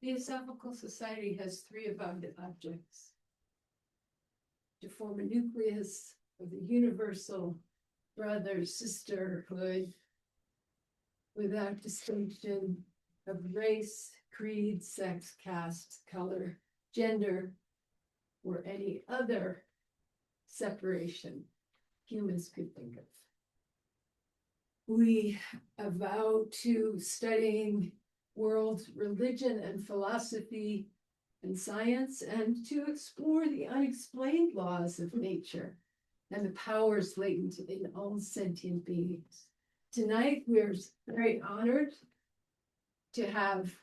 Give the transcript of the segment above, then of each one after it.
Theosophical society has three abundant objects to form a nucleus of the universal brother sisterhood without distinction of race, creed, sex, caste, color, gender, or any other separation humans could think of. We vow to studying world religion and philosophy and science, and to explore the unexplained laws of nature and the powers latent in all sentient beings. Tonight, we're very honored to have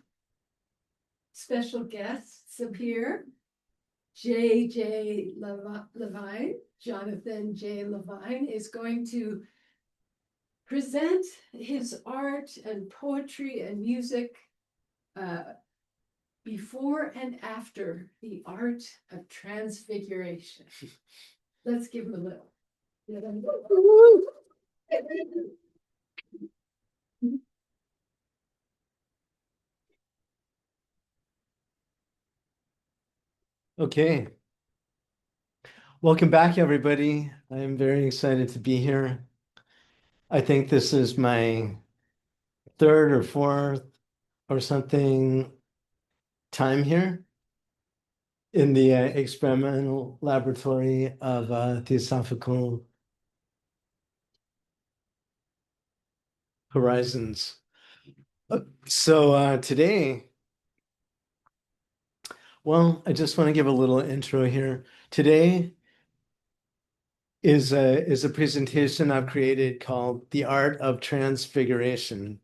special guests appear. J.J. Levine, Jonathan J. Levine, is going to present his art and poetry and music before and after the art of transfiguration. Let's give him a little. Okay. Welcome back, everybody. I am very excited to be here. I think this is my third or fourth or something time here in the experimental laboratory of Theosophical Horizons. So today, well, I just want to give a little intro here. Today is a presentation I've created called The Art of Transfiguration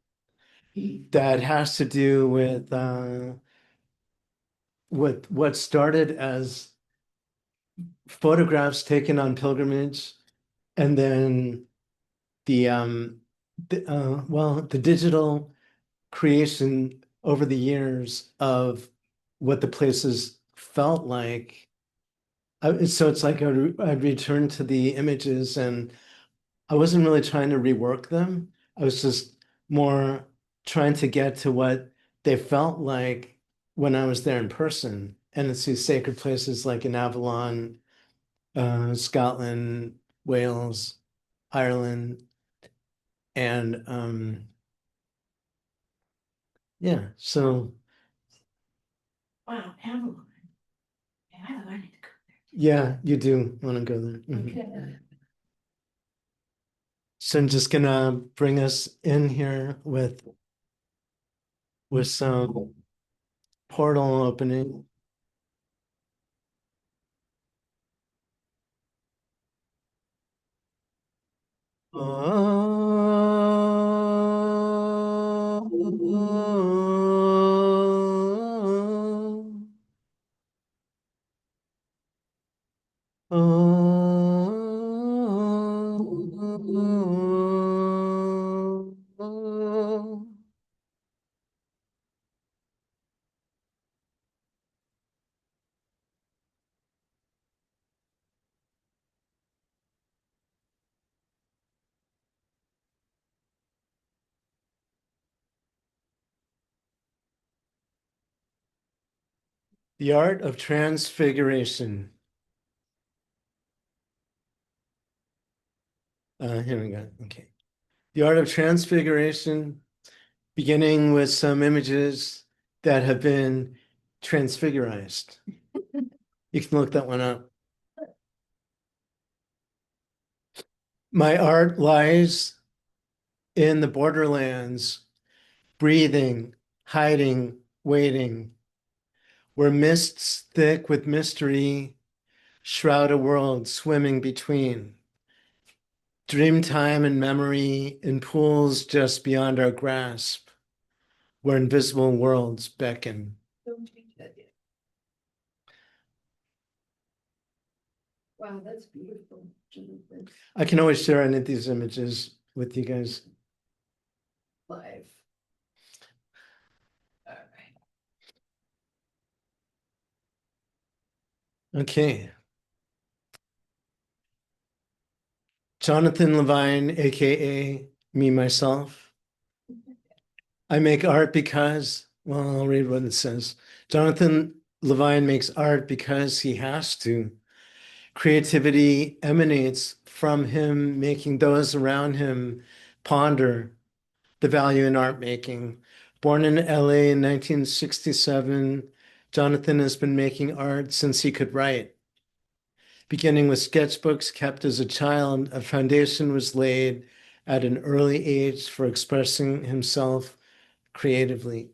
that has to do with what started as photographs taken on pilgrimage, and then the digital creation over the years of what the places felt like. So it's like I returned to the images, and I wasn't really trying to rework them. I was just more trying to get to what they felt like when I was there in person. And it's these sacred places like in Avalon, Scotland, Wales, Ireland, and yeah, so Wow, Avalon. Yeah, I need to go yeah, you do want to go there. there. Okay. So I'm just gonna bring us in here with some portal opening. The Art of Transfiguration. Here we go. Okay. The Art of Transfiguration, beginning with some images that have been transfigurized. You can look that one up. My art lies in the borderlands, breathing, hiding, waiting, where mists thick with mystery shroud a world swimming between. Dreamtime and memory in pools just beyond our grasp, where invisible worlds beckon. Don't change that yet. Wow, that's beautiful, Jonathan. I can always share any of these images with you guys. Live. All right. Okay. Jonathan Levine, aka me, myself. I make art because Well, I'll read what it says. Jonathan Levine makes art because he has to. Creativity emanates from him making those around him ponder the value in art making. Born in LA in 1967, Jonathan has been making art since he could write. Beginning with sketchbooks kept as a child, a foundation was laid at an early age for expressing himself creatively.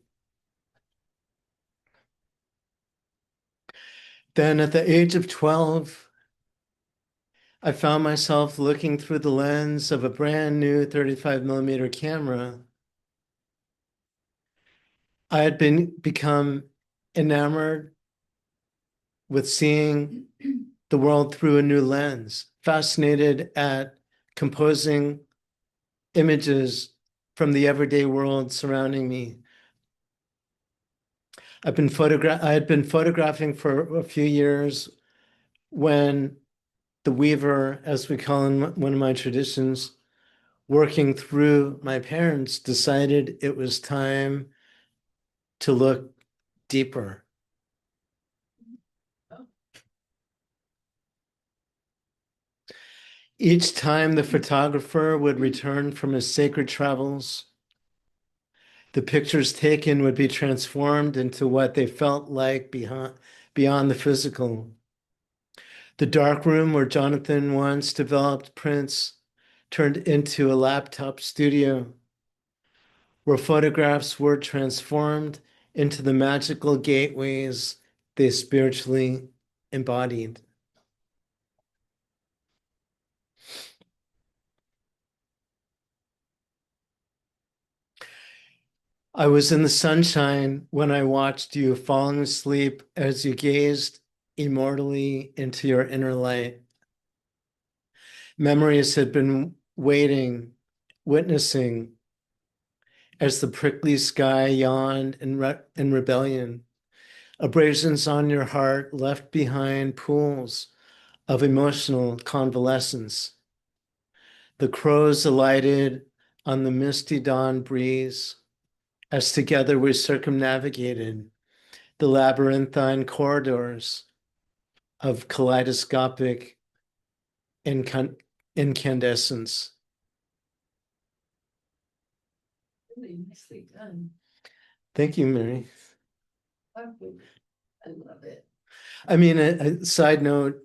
Then at the age of 12, I found myself looking through the lens of a brand new 35 millimeter camera. I had become enamored with seeing the world through a new lens, fascinated at composing images from the everyday world surrounding me. I had been photographing for a few years when the weaver, as we call in one of my traditions, working through my parents, decided it was time to look deeper. Each time the photographer would return from his sacred travels, the pictures taken would be transformed into what they felt like beyond the physical. The darkroom where Jonathan once developed prints turned into a laptop studio where photographs were transformed into the magical gateways they spiritually embodied. I was in the sunshine when I watched you falling asleep as you gazed immortally into your inner light. Memories had been waiting, witnessing as the prickly sky yawned in rebellion. Abrasions on your heart left behind pools of emotional convalescence. The crows alighted on the misty dawn breeze as together we circumnavigated the labyrinthine corridors of kaleidoscopic incandescence. Really nicely done. Thank you, Mary. Lovely. I love it. I mean, a side note,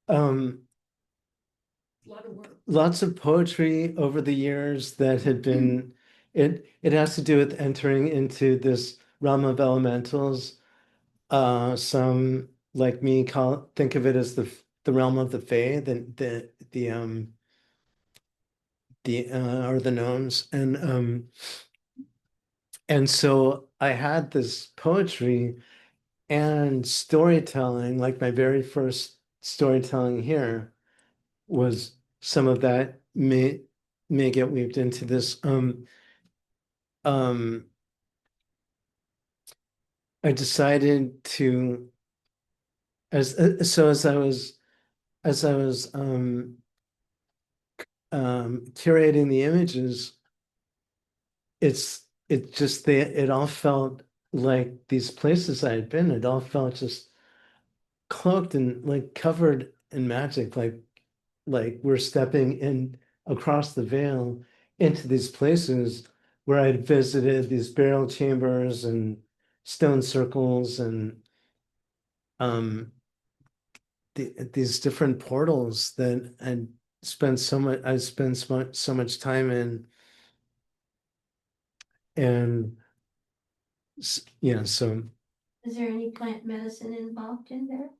um, A lot of work. lots of poetry over the years that had been, it has to do with entering into this realm of elementals. Some like me think of it as the realm of the Fae, or the gnomes, and so I had this poetry and storytelling. Like my very first storytelling here was some of that may get weaved into this. Um, I decided to as I was curating the images, it all felt like these places I had been. It all felt just cloaked and like covered in magic, like we're stepping in across the veil into these places where I'd visited these burial chambers and stone circles and um these different portals that I spent so much time in. And yeah, so Is there any plant medicine involved in there?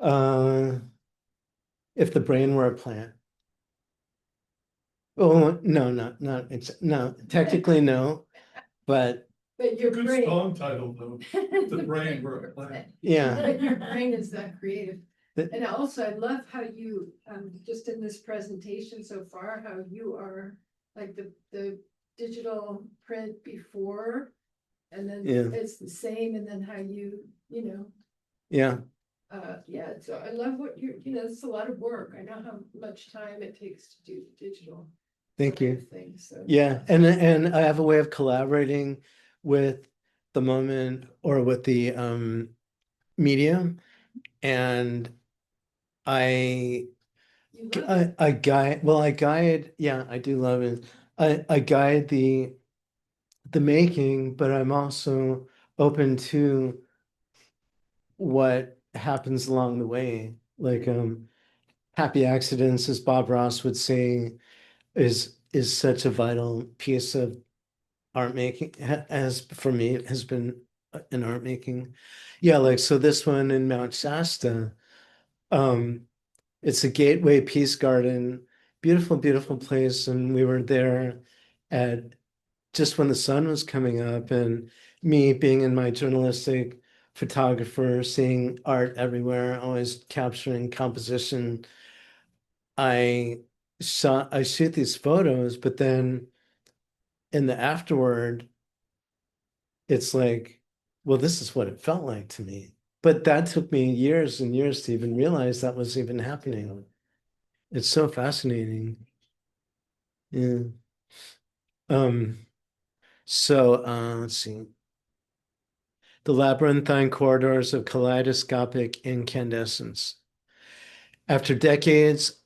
uh if the brain were a plant. Oh, no, not it's no, technically no, but But your Good brain. song title though, The Brain Were a Plant. yeah. But your brain is that creative. The- And also, I love how you, just in this presentation so far, how you are like the digital print before. And then Yeah. it's the same, and then how you know, Yeah. yeah, so I love what it's a lot of work. I know how much time it takes to do digital. Thank you. thing, so. Yeah, and I have a way of collaborating with the moment or with the medium, and I You love it. I guide, well, I guide, yeah, I do love it. I guide the making, but I'm also open to what happens along the way. Like happy accidents, as Bob Ross would say, is such a vital piece of art making, as for me, it has been in art making. Yeah, like so this one in Mount Shasta, um, it's a Gateway Peace Garden, beautiful, beautiful place. And we were there at just when the sun was coming up, and me being in my journalistic photographer, seeing art everywhere, always capturing composition. I shoot these photos, but then in the afterward, it's like, well, this is what it felt like to me. But that took me years and years to even realize that was even happening. It's so fascinating. Yeah. Um, let's see. The labyrinthine corridors of kaleidoscopic incandescence. After decades,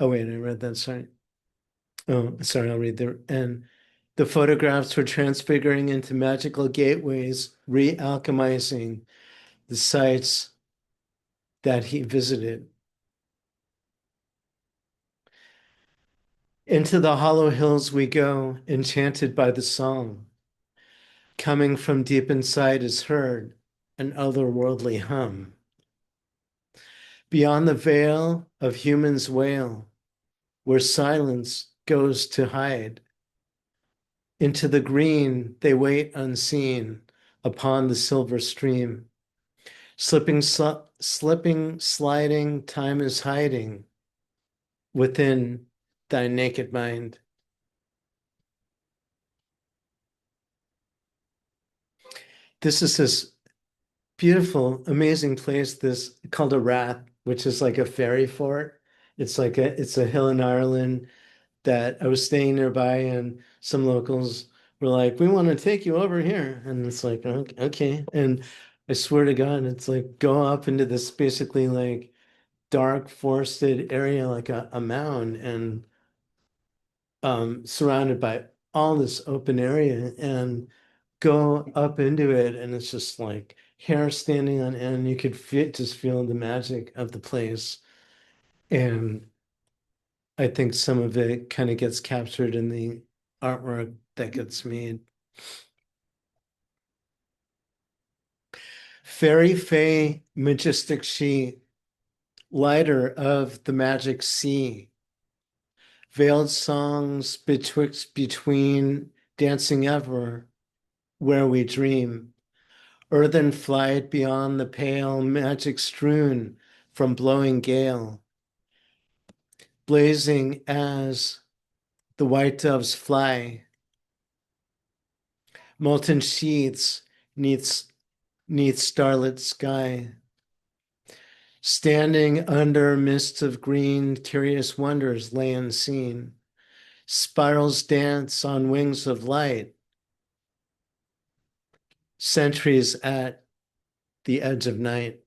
oh wait, I read that, sorry. Oh, sorry, I'll read the and the photographs were transfiguring into magical gateways, realchemizing the sites that he visited. Into the hollow hills we go, enchanted by the song. Coming from deep inside is heard an otherworldly hum. Beyond the veil of humans wail, where silence goes to hide. Into the green they wait unseen upon the silver stream. Slipping, sliding, time is hiding within thy naked mind. This is this beautiful, amazing place, this called a Rath, which is like a fairy fort. It's a hill in Ireland that I was staying nearby, and some locals were like, "We want to take you over here." And it's like, okay. And I swear to God, it's like go up into this basically like dark forested area, like a mound, and surrounded by all this open area, and go up into it, and it's just like hair standing on end. You could just feel the magic of the place. And I think some of it kind of gets captured in the artwork that gets made. Fairy fey, majestic she, lighter of the magic sea, veiled songs between, dancing ever where we dream. Earthen flight beyond the pale, magic strewn from blowing gale, blazing as the white doves fly, molten sheets neath starlit sky, standing under mists of green, curious wonders lay unseen. Spirals dance on wings of light, sentries at the edge of night.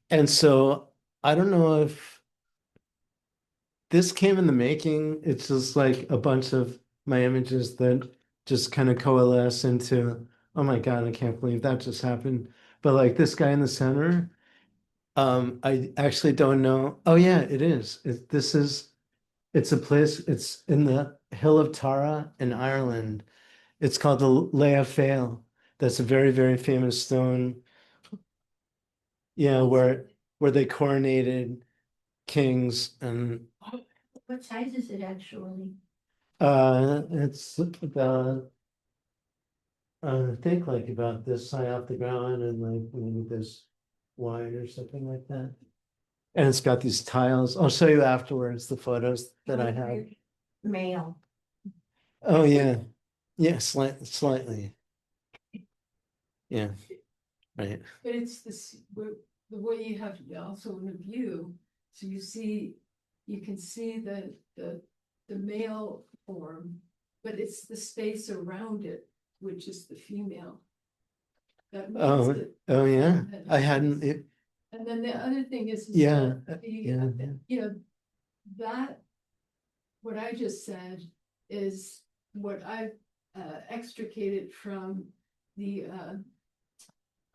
And so I don't know if this came in the making. It's just like a bunch of my images that just kind of coalesce into, oh my God, I can't believe that just happened. But like this guy in the center, I actually don't know. Oh yeah, it is. It's a place, it's in the Hill of Tara in Ireland. It's called the Leah Fail. That's a very, very famous stone. Yeah, where they coronated kings, and What size is it actually? it's about I think like about this high off the ground, and like maybe this wide or something like that. And it's got these tiles. I'll show you afterwards the photos that I have. Male. Oh yeah. Yeah, slightly. Yeah, right. But it's this, the way you have also in the view, So you can see the male form, but it's the space around it, which is the female. That makes Oh, it. oh, yeah, that I makes hadn't, sense. And then the other thing is Yeah, that yeah. you know, that, what I just said is what I've extricated from the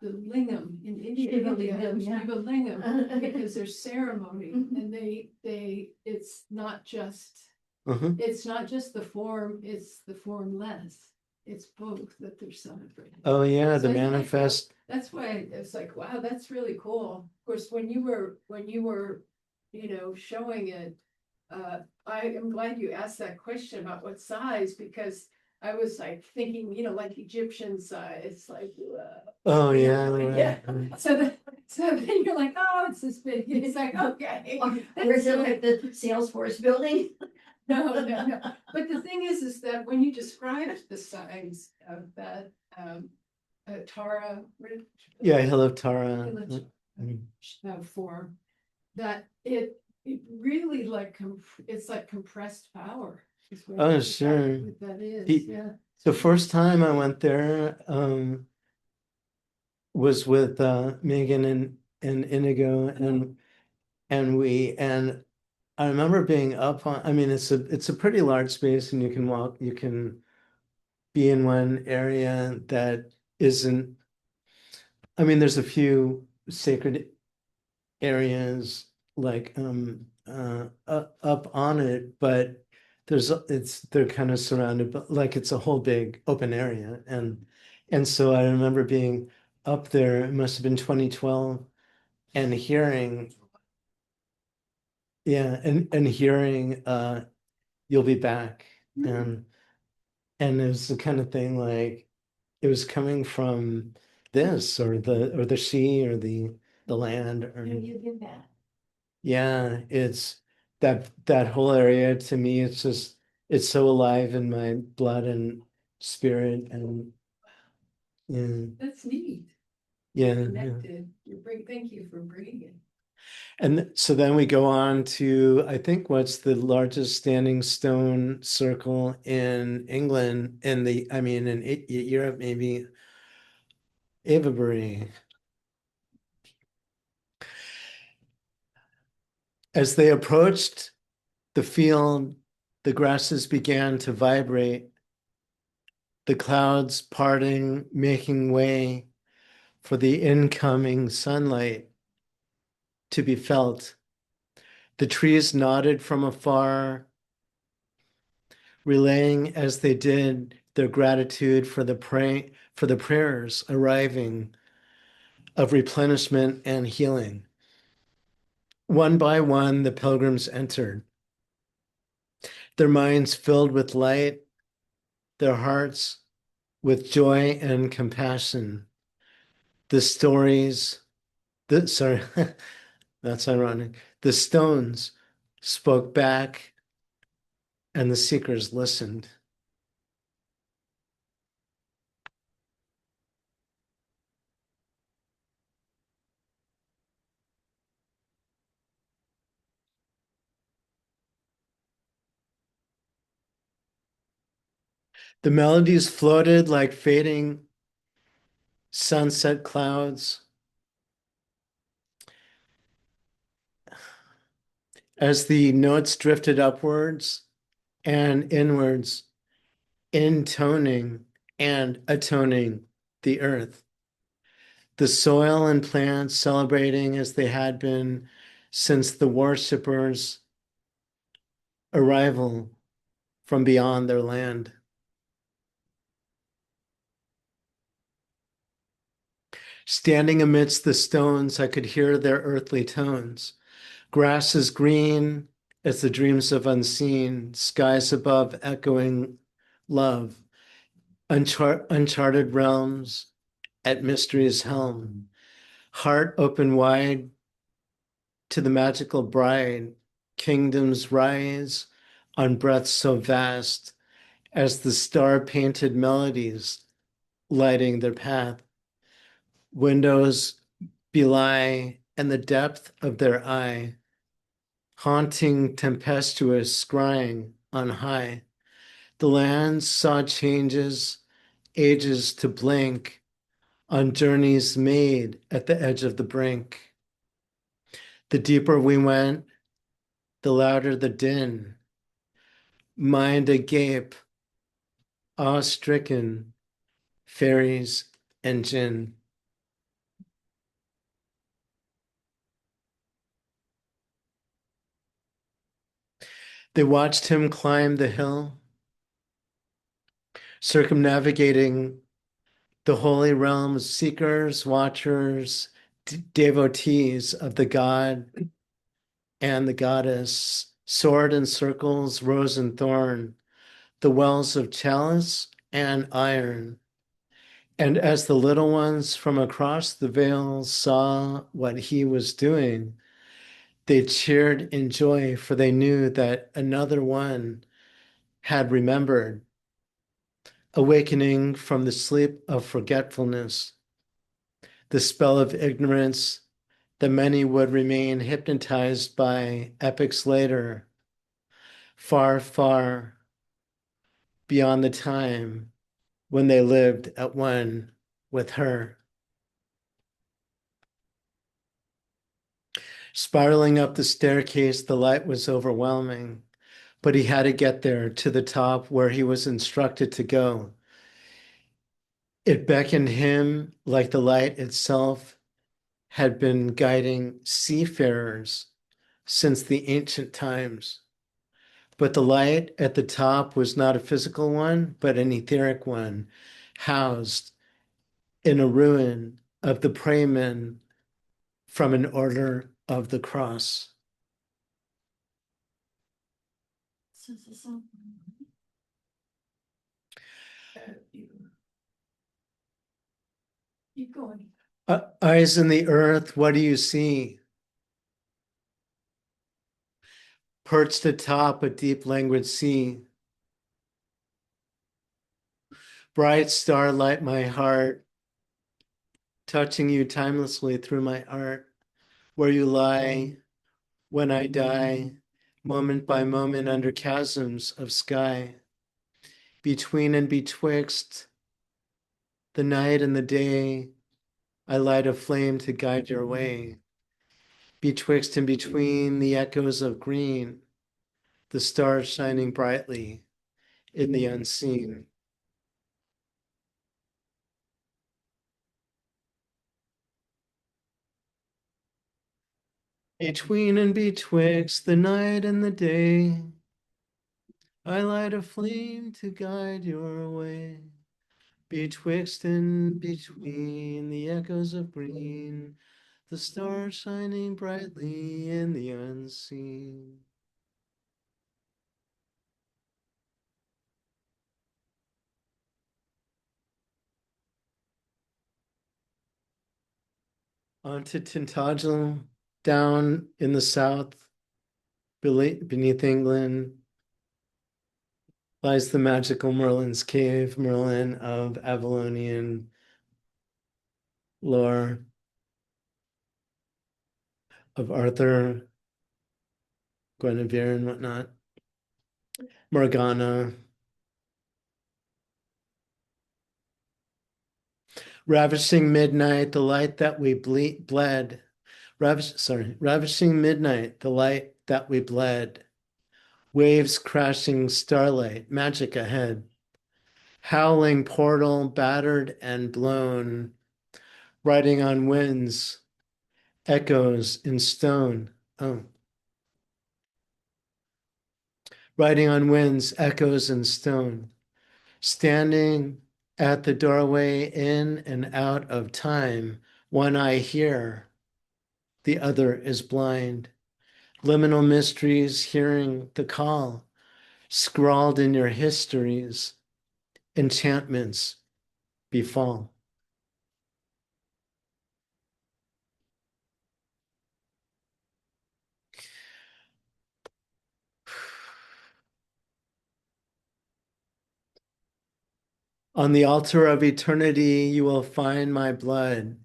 lingam in India. Shiva lingam, yeah. Shiva lingam, because there's ceremony Mhm. and it's not just, uh-huh. it's not just the form, it's the formless. It's both that they're celebrating. Oh, yeah, So the I think manifest, That's why it's like, wow, that's really cool. Of course, when you were, showing it, I am glad you asked that question about what size, because I was like thinking, like Egyptian size, like, oh, you yeah, know, right, yeah. right. So then you're like, oh, it's this big. It's like, okay. Or is it like the Salesforce building? No. But the thing is that when you described the size of that, Tara. Yeah, hello, Tara. Hello, Mm. form, that it really like, it's like compressed power. Is what Oh, that- sure. what that is, He- yeah. The first time I went there, was with Megan and Inigo and I remember being up on, I mean, it's a pretty large space and you can be in one area that isn't, I mean, there's a few sacred areas like up on it, but they're kind of surrounded, but like it's a whole big open area. And so I remember being up there, it must have been 2012, and hearing, yeah, and hearing you'll be back. And it was the kind of thing like it was coming from this or the sea or the land or And you give that. yeah, it's that whole area to me, it's so alive in my blood and spirit and yeah, That's neat. yeah. Connected. Thank you for bringing it. And so then we go on to, I think, what's the largest standing stone circle in England I mean, in Europe, maybe Avebury. As they approached the field, the grasses began to vibrate, the clouds parting, making way for the incoming sunlight to be felt. The trees nodded from afar, relaying as they did their gratitude for the prayers arriving of replenishment and healing. One by one, the pilgrims entered, their minds filled with light, their hearts with joy and compassion. The stories, sorry, that's ironic. The stones spoke back and the seekers listened. The melodies floated like fading sunset clouds as the notes drifted upwards and inwards, intoning and atoning the earth. The soil and plants celebrating as they had been since the worshippers' arrival from beyond their land. Standing amidst the stones, I could hear their earthly tones. Grasses green as the dreams of unseen, skies above echoing love, uncharted realms at mystery's helm, heart open wide to the magical bride, kingdoms rise on breaths so vast as the star-painted melodies lighting their path. Windows belie and the depth of their eye, haunting, tempestuous, scrying on high. The lands saw changes, ages to blink, on journeys made at the edge of the brink. The deeper we went, the louder the din. Mind agape, awe-stricken, fairies and jinn. They watched him climb the hill, circumnavigating the holy realms, seekers, watchers, devotees of the god and the goddess, sword and circles, rose and thorn, the wells of chalice and iron. And as the little ones from across the veil saw what he was doing, they cheered in joy, for they knew that another one had remembered, awakening from the sleep of forgetfulness, the spell of ignorance that many would remain hypnotized by epochs later, far, far beyond the time when they lived at one with her. Spiraling up the staircase, the light was overwhelming, but he had to get there to the top where he was instructed to go. It beckoned him like the light itself had been guiding seafarers since the ancient times. But the light at the top was not a physical one, but an etheric one, housed in a ruin of the praymen from an order of the cross. Keep going. Eyes in the earth, what do you see? Perched atop a deep languid sea. Bright starlight, my heart, touching you timelessly through my art, where you lie when I die, moment by moment under chasms of sky, between and betwixt the night and the day, I light a flame to guide your way. Betwixt and between the echoes of green, the stars shining brightly in the unseen. Between and betwixt the night and the day, I light a flame to guide your way. Betwixt and between the echoes of green, the stars shining brightly in the unseen. Onto Tintagel, down in the south, beneath England, lies the magical Merlin's cave, Merlin of Avalonian lore, of Arthur, Guinevere and whatnot, Morgana. Ravishing midnight, the light that we bled. Ravishing midnight, the light that we bled. Waves crashing starlight, magic ahead. Howling portal, battered and blown. Riding on winds, echoes in stone. Oh. Riding on winds, echoes in stone. Standing at the doorway in and out of time, one eye here, the other is blind. Liminal mysteries, hearing the call, scrawled in your histories, enchantments befall. On the altar of eternity, you will find my blood.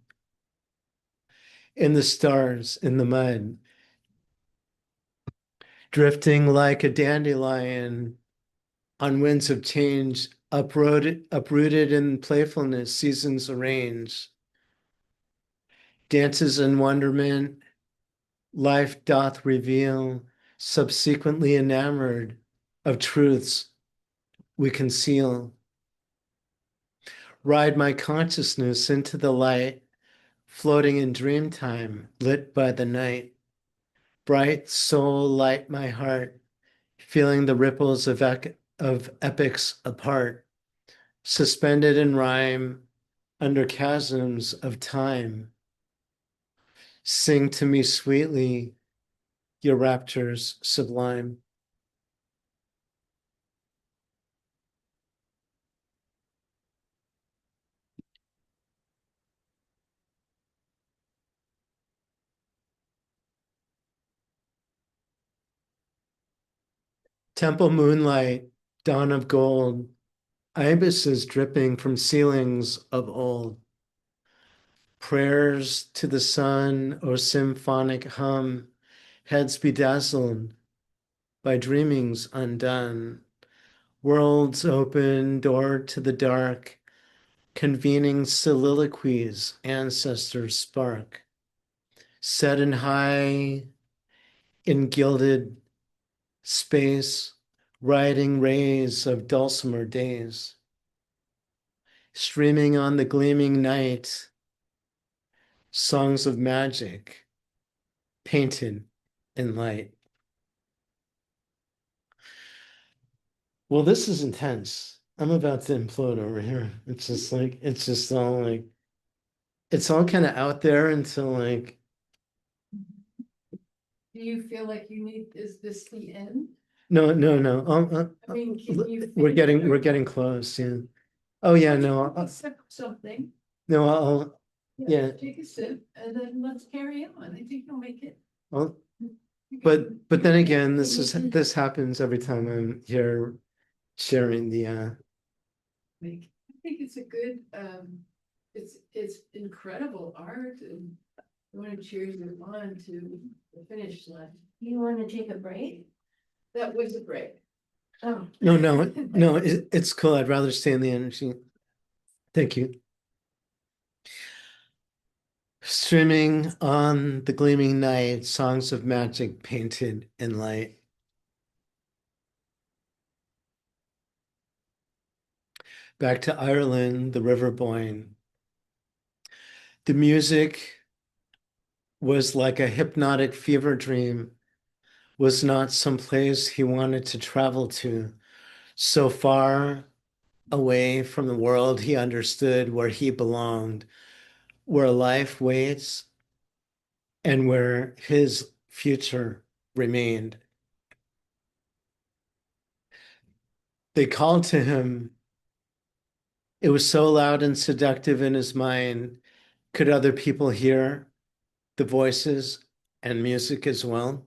In the stars, in the mud. drifting like a dandelion on winds of change, uprooted in playfulness, seasons arrange. Dances in wonderment, life doth reveal, subsequently enamored of truths we conceal. Ride my consciousness into the light, floating in dreamtime, lit by the night. Bright soul light my heart, feeling the ripples of epics apart, suspended in rhyme under chasms of time. Sing to me sweetly your raptures sublime. Temple moonlight, dawn of gold, ibises dripping from ceilings of old. Prayers to the sun, O symphonic hum, heads bedazzled by dreamings undone. Worlds open, door to the dark, convening soliloquies, ancestors spark. Set in high, in gilded space, riding rays of dulcimer days. Streaming on the gleaming night, songs of magic painted in light. Well, this is intense. I'm about to implode over here. It's just like, it's just all like, it's all kind of out there until like, Do you feel like you need, is this the end? no. I mean, can you? We're finish or- getting close. Yeah. Oh yeah, no, Sip something. no, yeah. Take a sip and then let's carry on. I think you'll make it. I'll, You but can- then again, this happens every time I'm here sharing the Make, I think it's a good, it's incredible art and I want to cheer you on to the finish line. You wanna take a break? That was a break. Oh, no, it's cool. I'd rather stay in the energy. Thank you. Streaming on the gleaming night, songs of magic painted in light. Back to Ireland, the river Boyne. The music was like a hypnotic fever dream, was not some place he wanted to travel to, so far away from the world he understood where he belonged, where life waits, and where his future remained. They called to him. It was so loud and seductive in his mind. Could other people hear the voices and music as well?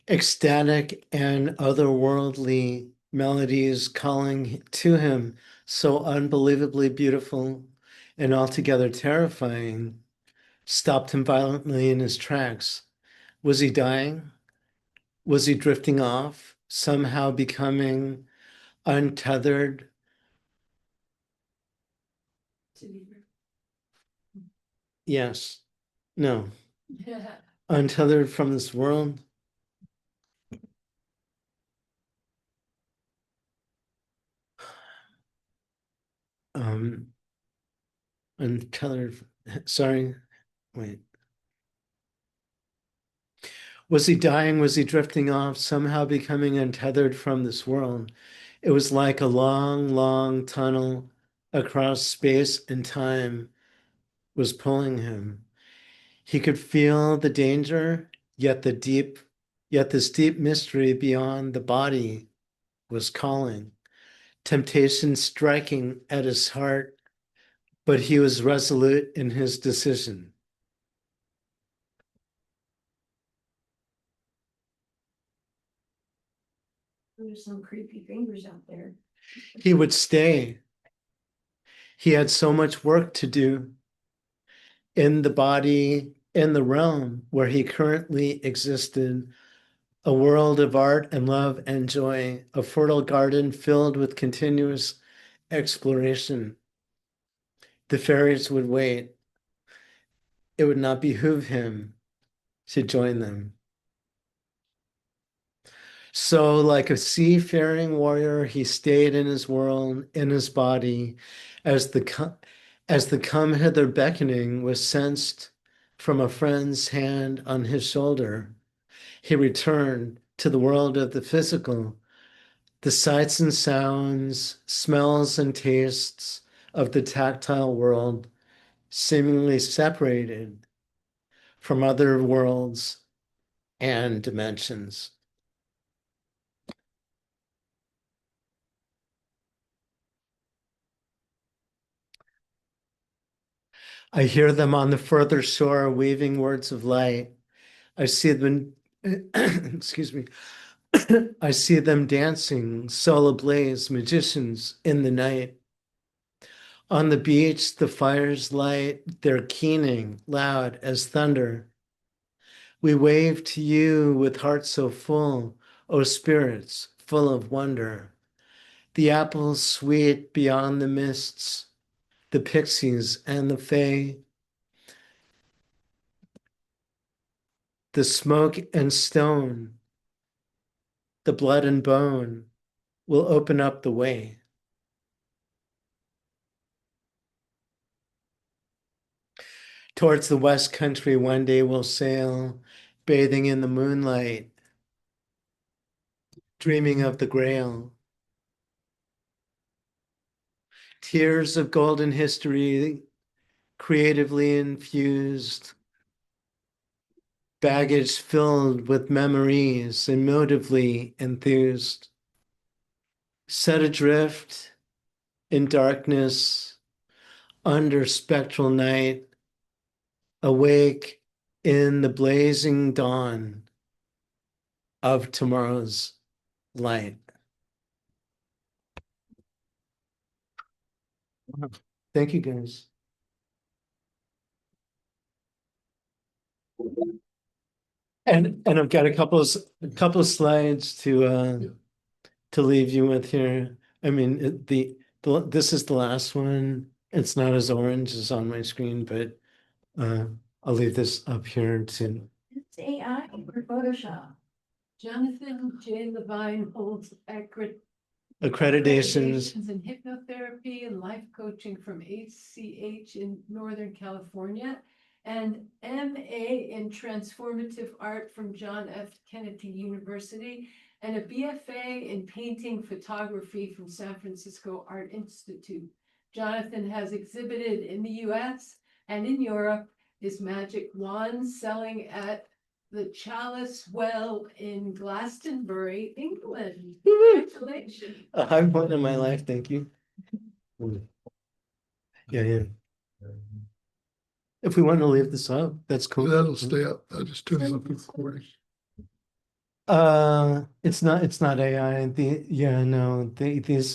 Ecstatic and otherworldly melodies calling to him, so unbelievably beautiful and altogether terrifying, stopped him violently in his tracks. Was he dying? Was he drifting off, somehow becoming untethered? Yes. No. Yeah. Untethered from this world? Untethered. Sorry. Wait. Was he dying? Was he drifting off, somehow becoming untethered from this world? It was like a long, long tunnel across space and time was pulling him. He could feel the danger, yet this deep mystery beyond the body was calling. Temptation striking at his heart, but he was resolute in his decision. there's some creepy fingers out there. He would stay. He had so much work to do in the body, in the realm where he currently existed, a world of art and love and joy, a fertile garden filled with continuous exploration. The fairies would wait. It would not behoove him to join them. So, like a seafaring warrior, he stayed in his world, in his body, as the come hither beckoning was sensed from a friend's hand on his shoulder. He returned to the world of the physical, the sights and sounds, smells and tastes of the tactile world, seemingly separated from other worlds and dimensions. I hear them on the further shore weaving words of light. I see them, excuse me, I see them dancing, soul ablaze, magicians in the night. On the beach, the fires light, their keening, loud as thunder. We wave to you with hearts so full, O spirits, full of wonder. The apples sweet beyond the mists, the pixies and the fae, the smoke and stone, the blood and bone will open up the way. Towards the West Country one day we'll sail, bathing in the moonlight, dreaming of the Grail. Tears of golden history, creatively infused, baggage filled with memories, emotively enthused. Set adrift in darkness, under spectral night, awake in the blazing dawn of tomorrow's light. Thank you, guys. And I've got a couple of slides to leave you with here. I mean, this is the last one. It's not as orange as on my screen, but I'll leave this up here to. It's AI or Photoshop. Jonathan J. Levine holds Accreditations. in hypnotherapy and life coaching from HCH in Northern California, and MA in transformative art from John F. Kennedy University, and a BFA in painting photography from San Francisco Art Institute. Jonathan has exhibited in the US and in Europe, his magic wand selling at the Chalice Well in Glastonbury, England. Congratulations. A high point in my life, thank you. Yeah. If we want to leave this up, that's cool. That'll stay up. I'll just turn it up for recording. It's not AI. These